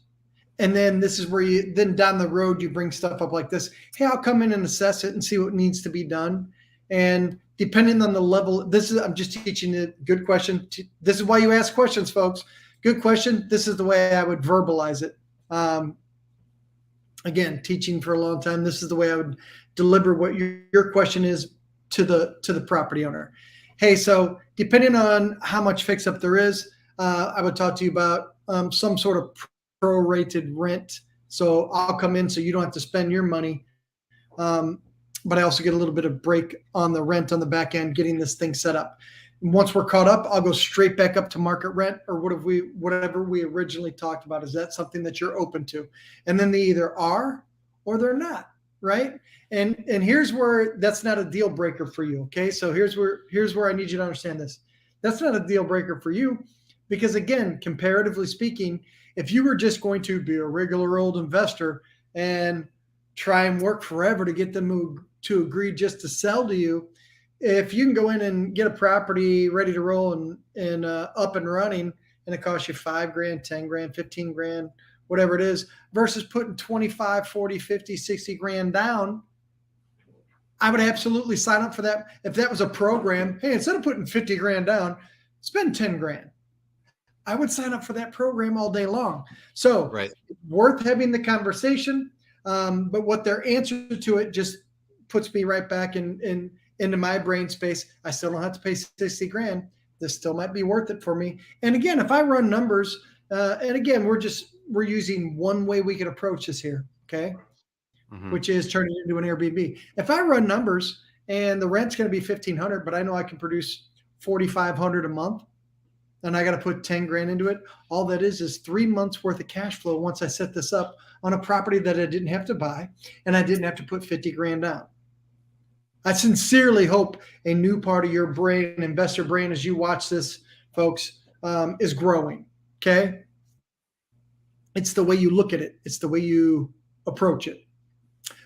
And then this is where then down the road, you bring stuff up like this. Hey, I'll come in and assess it and see what needs to be done. And depending on the level, I'm just teaching you. Good question. This is why you ask questions, folks. Good question. This is the way I would verbalize it. Again, teaching for a long time. This is the way I would deliver what your question is to the property owner. Hey, so depending on how much fix up there is, I would talk to you about some sort of prorated rent. So I'll come in so you don't have to spend your money. But I also get a little bit of break on the rent on the back end, getting this thing set up. And once we're caught up, I'll go straight back up to market rent or whatever we originally talked about. Is that something that you're open to? And then they either are or they're not, right? And here's where that's not a deal breaker for you. Okay. So here's where I need you to understand this. That's not a deal breaker for you because again, comparatively speaking, if you were just going to be a regular old investor and try and work forever to get them to agree just to sell to you, if you can go in and get a property ready to roll and up and running, and it costs you $5 grand, 10 grand, 15 grand, whatever it is, versus putting 25, 40, 50, 60 grand down, I would absolutely sign up for that. If that was a program, hey, instead of putting 50 grand down, spend 10 grand. I would sign up for that program all day long. So worth having the conversation. But what their answer to it just puts me right back into my brain space. I still don't have to pay 60 grand. This still might be worth it for me. And again, if I run numbers, and again, we're using one way we can approach this here. Okay. Which is turning it into an Airbnb. If I run numbers and the rent's going to be $1,500, but I know I can produce $4,500 a month, and I got to put 10 grand into it. All that is 3 months worth of cash flow once I set this up on a property that I didn't have to buy and I didn't have to put 50 grand down. I sincerely hope a new part of your brain, investor brain, as you watch this, folks, is growing. Okay. It's the way you look at it. It's the way you approach it.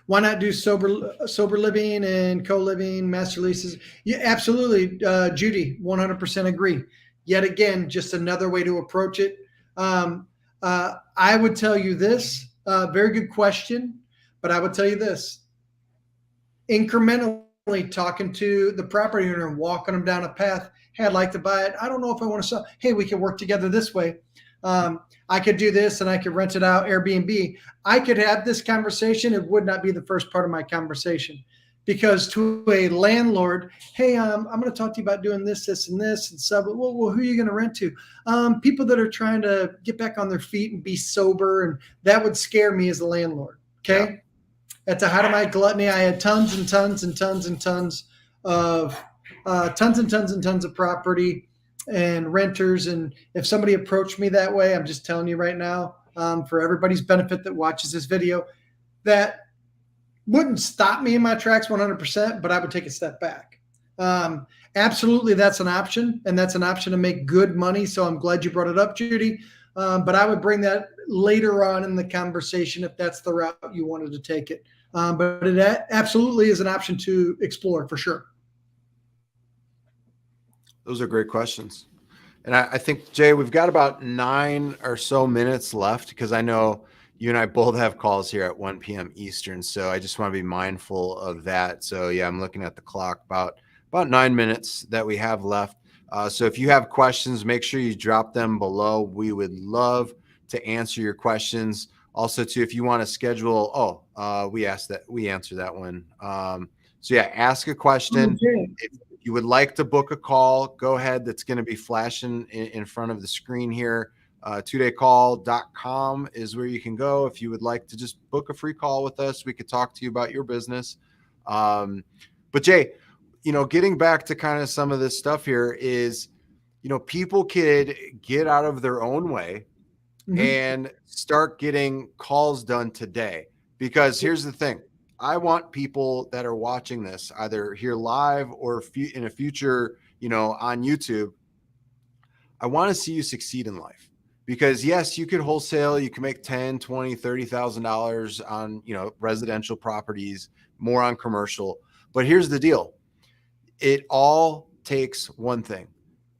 Why not do sober living and co-living, master leases? Yeah, absolutely. Judy, 100% agree. Yet again, just another way to approach it. I would tell you this, very good question, but I would tell you this. Incrementally talking to the property owner and walking them down a path. Hey, I'd like to buy it. I don't know if I want to sell. Hey, we can work together this way. I could do this and I could rent it out Airbnb. I could have this conversation. It would not be the first part of my conversation. Because to a landlord, hey, I'm going to talk to you about doing this, this, and this, and sub. Well, who are you going to rent to? People that are trying to get back on their feet and be sober, and that would scare me as a landlord. Okay, yeah. At the height of my gluttony, I had tons and tons and tons and tons of property and renters. And if somebody approached me that way, I'm just telling you right now, for everybody's benefit that watches this video, that wouldn't stop me in my tracks 100%, but I would take a step back. Absolutely, that's an option, and that's an option to make good money. So I'm glad you brought it up, Judy. But I would bring that later on in the conversation if that's the route you wanted to take it. But it absolutely is an option to explore for sure. Those are great questions. And I think, Jay, we've got about 9 or so minutes left because I know you and I both have calls here at 1 p.m. Eastern. So I just want to be mindful of that. So yeah, I'm looking at the clock, about about 9 minutes that we have left. So if you have questions, make sure you drop them below. We would love to answer your questions. Also, too, if you want to schedule, we answered that one. So yeah, ask a question. If you would like to book a call, go ahead. That's going to be flashing in front of the screen here. 2daycall.com is where you can go. If you would like to just book a free call with us, we could talk to you about your business. But Jay, getting back to kind of some of this stuff here is, people could get out of their own way and start getting calls done today. Because here's the thing. I want people that are watching this either here live or in a future, on YouTube. I want to see you succeed in life. Because yes, you could wholesale, you can make $10,000, $20,000, $30,000 on, residential properties, more on commercial. But here's the deal. It all takes one thing,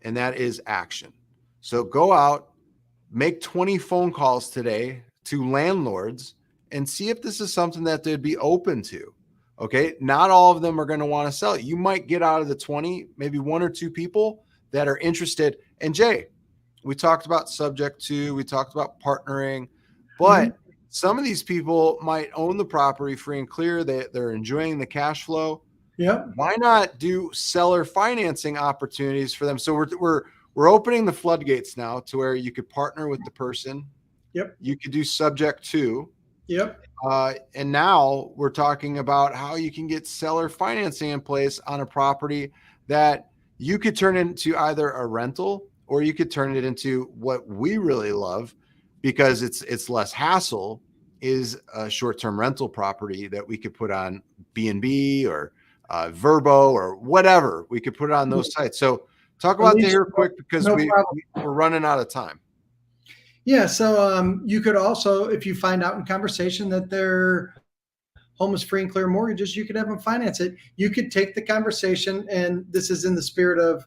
and that is action. So go out, make 20 phone calls today to landlords and see if this is something that they'd be open to. Okay. Not all of them are going to want to sell it. You might get out of the 20, maybe 1 or 2 people that are interested. And Jay, we talked about subject to, we talked about partnering, but some of these people might own the property free and clear. They're enjoying the cash flow. Yep. Why not do seller financing opportunities for them? So we're opening the floodgates now to where you could partner with the person. Yep. You could do subject to. Yep. And now we're talking about how you can get seller financing in place on a property that you could turn into either a rental or you could turn it into what we really love because it's less hassle, is a short-term rental property that we could put on B&B or Verbo or whatever. We could put it on those sites. So talk about that here quick because we're running out of time. Yeah. So you could also, if you find out in conversation that their home is free and clear mortgages, you could have them finance it. You could take the conversation, and this is in the spirit of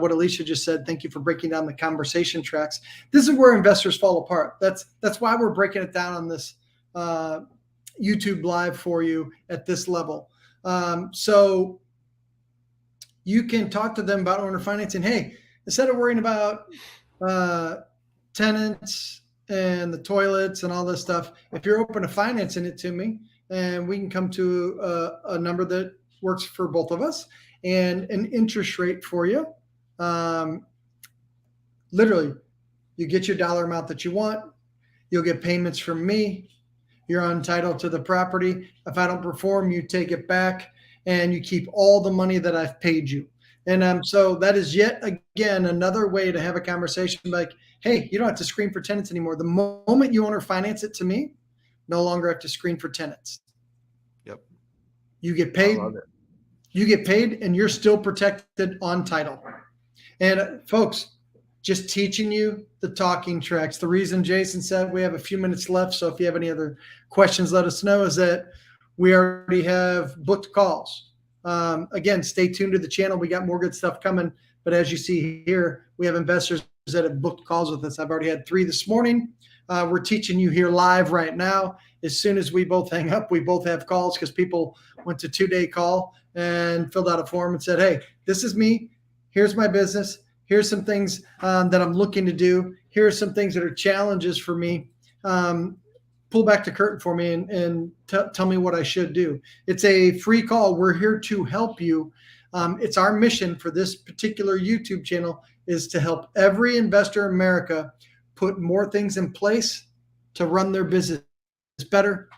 what Alicia just said. Thank you for breaking down the conversation tracks. This is where investors fall apart. That's why we're breaking it down on this YouTube live for you at this level. So you can talk to them about owner financing. Hey, instead of worrying about tenants and the toilets and all this stuff, if you're open to financing it to me, and we can come to a number that works for both of us and an interest rate for you. Literally, you get your dollar amount that you want. You'll get payments from me. You're entitled to the property. If I don't perform, you take it back and you keep all the money that I've paid you. And so that is yet again another way to have a conversation like, hey, you don't have to screen for tenants anymore. The moment you owner finance it to me, no longer have to screen for tenants. Yep. You get paid. You get paid and you're still protected on title. And folks, just teaching you the talking tracks. The reason Jason said we have a few minutes left, so if you have any other questions, let us know, is that we already have booked calls. Again, stay tuned to the channel. We got more good stuff coming. But as you see here, we have investors that have booked calls with us. I've already had 3 this morning. We're teaching you here live right now. As soon as we both hang up, we both have calls because people went to 2-day call and filled out a form and said, hey, this is me. Here's my business. Here's some things that I'm looking to do. Here are some things that are challenges for me. Pull back the curtain for me and tell me what I should do. It's a free call. We're here to help you. It's our mission for this particular YouTube channel is to help every investor in America put more things in place to run their business better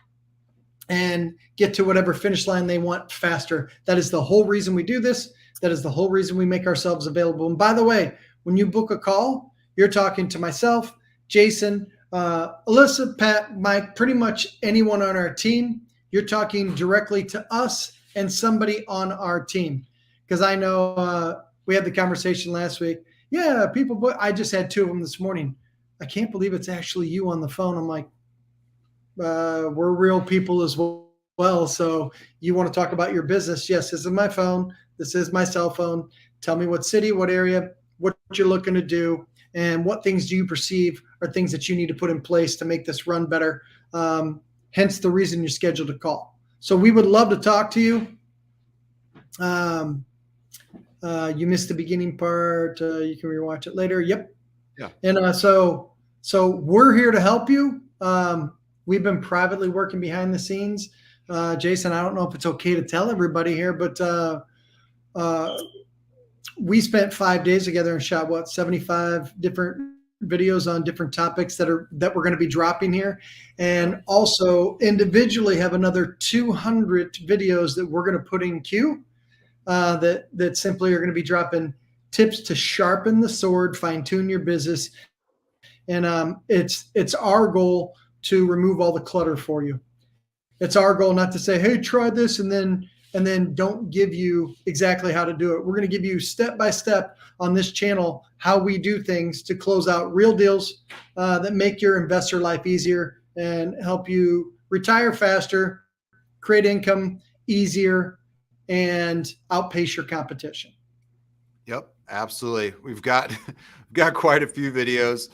and get to whatever finish line they want faster. That is the whole reason we do this. That is the whole reason we make ourselves available. And by the way, when you book a call, you're talking to myself, Jason, Alyssa, Pat, Mike, pretty much anyone on our team. You're talking directly to us and somebody on our team. Because I know we had the conversation last week. Yeah, people, I just had 2 of them this morning. I can't believe it's actually you on the phone. I'm like, we're real people as well. So you want to talk about your business? Yes, this is my phone. This is my cell phone. Tell me what city, what area, what you're looking to do, and what things do you perceive are things that you need to put in place to make this run better. Hence the reason you're scheduled to call. So we would love to talk to you. You missed the beginning part. You can rewatch it later. Yep. Yeah. And so we're here to help you. We've been privately working behind the scenes. Jason, I don't know if it's okay to tell everybody here, but we spent 5 days together and shot 75 different videos on different topics that we're going to be dropping here, and also individually have another 200 videos that we're going to put in queue that simply are going to be dropping tips to sharpen the sword, fine tune your business, and it's our goal to remove all the clutter for you. It's our goal not to say, hey, try this, and then don't give you exactly how to do it. We're going to give you step by step on this channel how we do things to close out real deals that make your investor life easier and help you retire faster, create income easier, and outpace your competition. Yep, absolutely. We've got quite a few videos.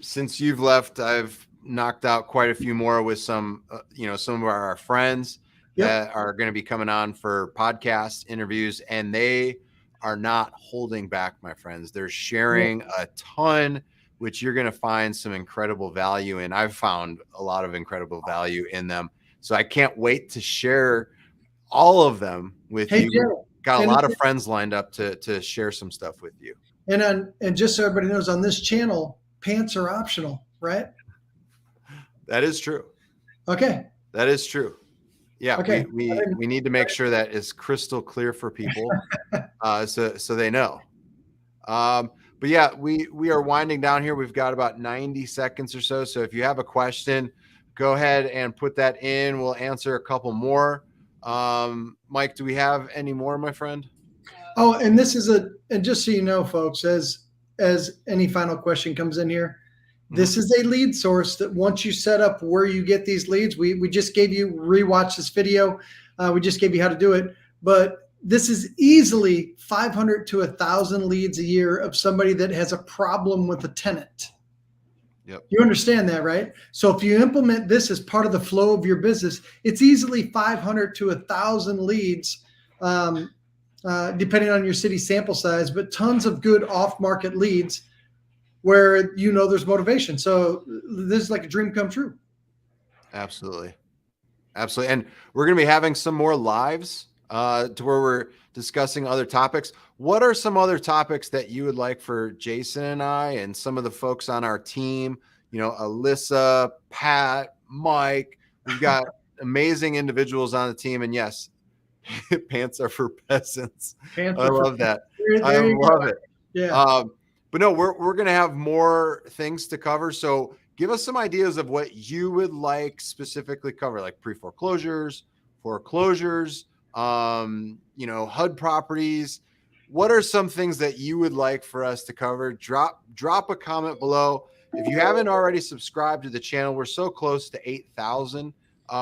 Since you've left, I've knocked out quite a few more with some of our friends that are going to be coming on for podcast interviews, and they are not holding back, my friends. They're sharing a ton, which you're going to find some incredible value in. I've found a lot of incredible value in them. So I can't wait to share all of them with you. Joe, got a lot of friends lined up to share some stuff with you. And just so everybody knows, on this channel, pants are optional, right? That is true. Okay. That is true. Yeah. Okay. We need to make sure that is crystal clear for people, so they know. But yeah, we are winding down here. We've got about 90 seconds or so. So if you have a question, go ahead and put that in. We'll answer a couple more. Mike, do we have any more, my friend? Oh, and and just so you know, folks, as any final question comes in here, this is a lead source that once you set up where you get these leads, we just gave you, rewatch this video. We just gave you how to do it, but this is easily 500 to 1,000 leads a year of somebody that has a problem with a tenant. Yep. You understand that, right? So if you implement this as part of the flow of your business, it's easily 500 to 1,000 leads, depending on your city sample size, but tons of good off-market leads where there's motivation. So this is like a dream come true. Absolutely. Absolutely. And we're going to be having some more lives to where we're discussing other topics. What are some other topics that you would like for Jason and I and some of the folks on our team? Alyssa, Pat, Mike, we've got amazing individuals on the team. And yes, pants are for peasants. I love that. I love it. Yeah. But no, we're going to have more things to cover. So give us some ideas of what you would like specifically cover, like pre-foreclosures, foreclosures, HUD properties. What are some things that you would like for us to cover? Drop a comment below. If you haven't already subscribed to the channel, we're so close to 8,000.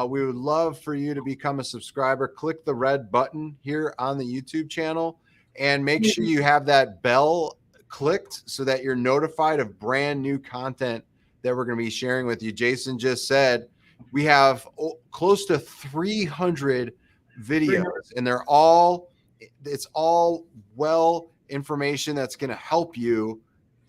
We would love for you to become a subscriber. Click the red button here on the YouTube channel and make sure you have that bell clicked so that you're notified of brand new content that we're going to be sharing with you. Jason just said we have close to 300 videos, and it's all information that's going to help you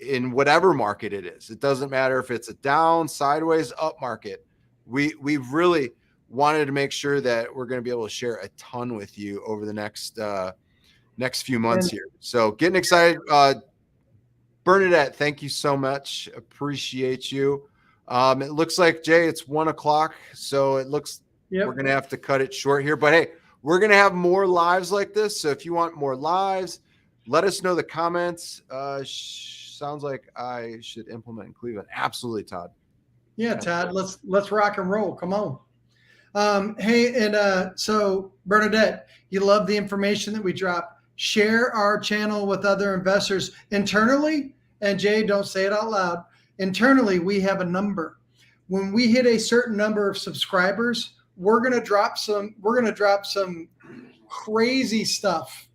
in whatever market it is. It doesn't matter if it's a down, sideways, up market. We really wanted to make sure that we're going to be able to share a ton with you over the next few months here. So getting excited. Bernadette, thank you so much. Appreciate you. It looks like, Jay, it's 1 o'clock. So it looks we're going to have to cut it short here. But hey, we're going to have more lives like this. So if you want more lives, let us know the comments. Sounds like I should implement in Cleveland. Absolutely, Todd. Yeah, Todd, let's rock and roll. Come on. Hey, and so Bernadette, you love the information that we drop. Share our channel with other investors internally. And Jay, don't say it out loud. Internally, we have a number. When we hit a certain number of subscribers, we're going to drop some crazy stuff.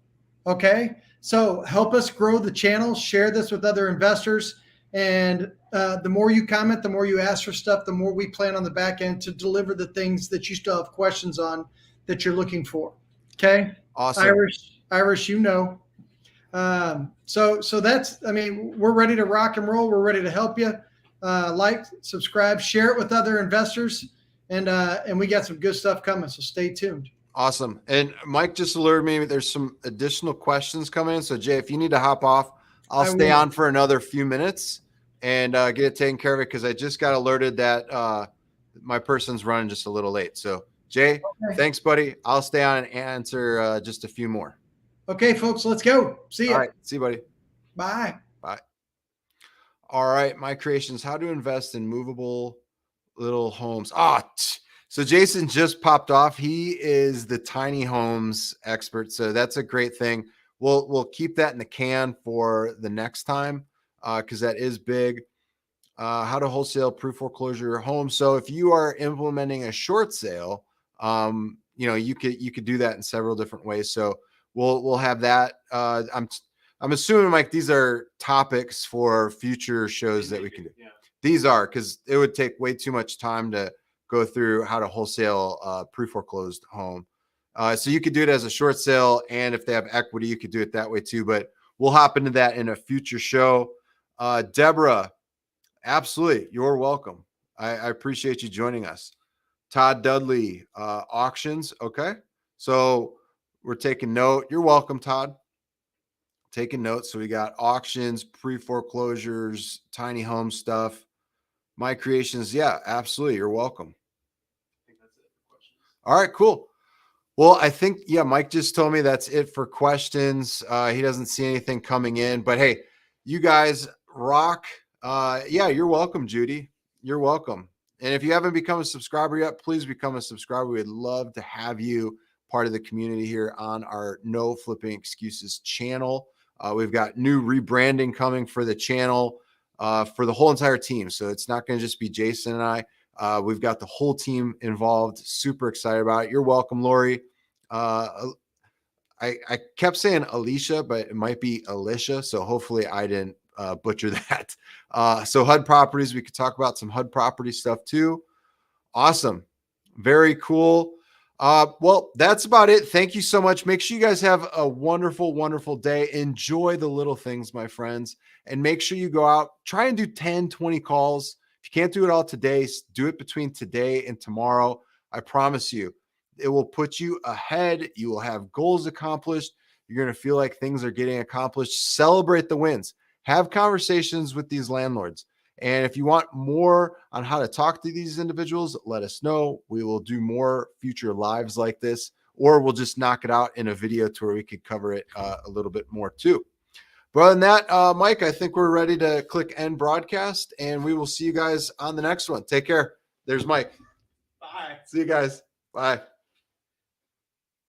Okay. So help us grow the channel, share this with other investors. And the more you comment, the more you ask for stuff, the more we plan on the back end to deliver the things that you still have questions on that you're looking for. Okay. Awesome. Irish, So that's, I mean, we're ready to rock and roll. We're ready to help you. Like, subscribe, share it with other investors, and we got some good stuff coming. So stay tuned. Awesome. And Mike just alerted me there's some additional questions coming in. So Jay, if you need to hop off, I'll stay on for another few minutes and get it taken care of it, because I just got alerted that my person's running just a little late. So Jay, thanks, buddy. I'll stay on and answer just a few more. Okay, folks, let's go. See you. All right. See you, buddy. Bye. Bye. All right. My creations, how to invest in movable little homes. So Jason just popped off. He is the tiny homes expert. So that's a great thing. We'll keep that in the can for the next time, because that is big. How to wholesale pre-foreclosure homes. So if you are implementing a short sale, you could do that in several different ways. So we'll have that. I'm assuming, Mike, these are topics for future shows that we can do. Yeah. These are, because it would take way too much time to go through how to wholesale pre-foreclosed home. So you could do it as a short sale, and if they have equity, you could do it that way too. But we'll hop into that in a future show. Deborah, absolutely, you're welcome. I appreciate you joining us. Todd Dudley, auctions. Okay, so we're taking note. You're welcome, Todd. Taking notes. So we got auctions, pre-foreclosures, tiny home stuff. My creations. Yeah, absolutely. You're welcome. I think that's it for questions. All right, cool. Well, I think, Mike just told me that's it for questions. He doesn't see anything coming in, but hey, you guys rock. You're welcome, Judy. You're welcome. And if you haven't become a subscriber yet, please become a subscriber. We'd love to have you part of the community here on our No Flipping Excuses channel. We've got new rebranding coming for the channel for the whole entire team. So it's not going to just be Jason and I. We've got the whole team involved. Super excited about it. You're welcome, Lori. I kept saying Alicia, but it might be Alicia. So hopefully I didn't butcher that. So HUD properties, we could talk about some HUD property stuff too. Awesome. Very cool. Well, that's about it. Thank you so much. Make sure you guys have a wonderful, wonderful day. Enjoy the little things, my friends, and make sure you go out, try and do 10, 20 calls. If you can't do it all today, do it between today and tomorrow. I promise you, it will put you ahead. You will have goals accomplished. You're going to feel like things are getting accomplished. Celebrate the wins. Have conversations with these landlords. And if you want more on how to talk to these individuals, let us know. We will do more future lives like this, or we'll just knock it out in a video to where we could cover it a little bit more too. But other than that, Mike, I think we're ready to click end broadcast, and we will see you guys on the next one. Take care. There's Mike. Bye. See you guys. Bye.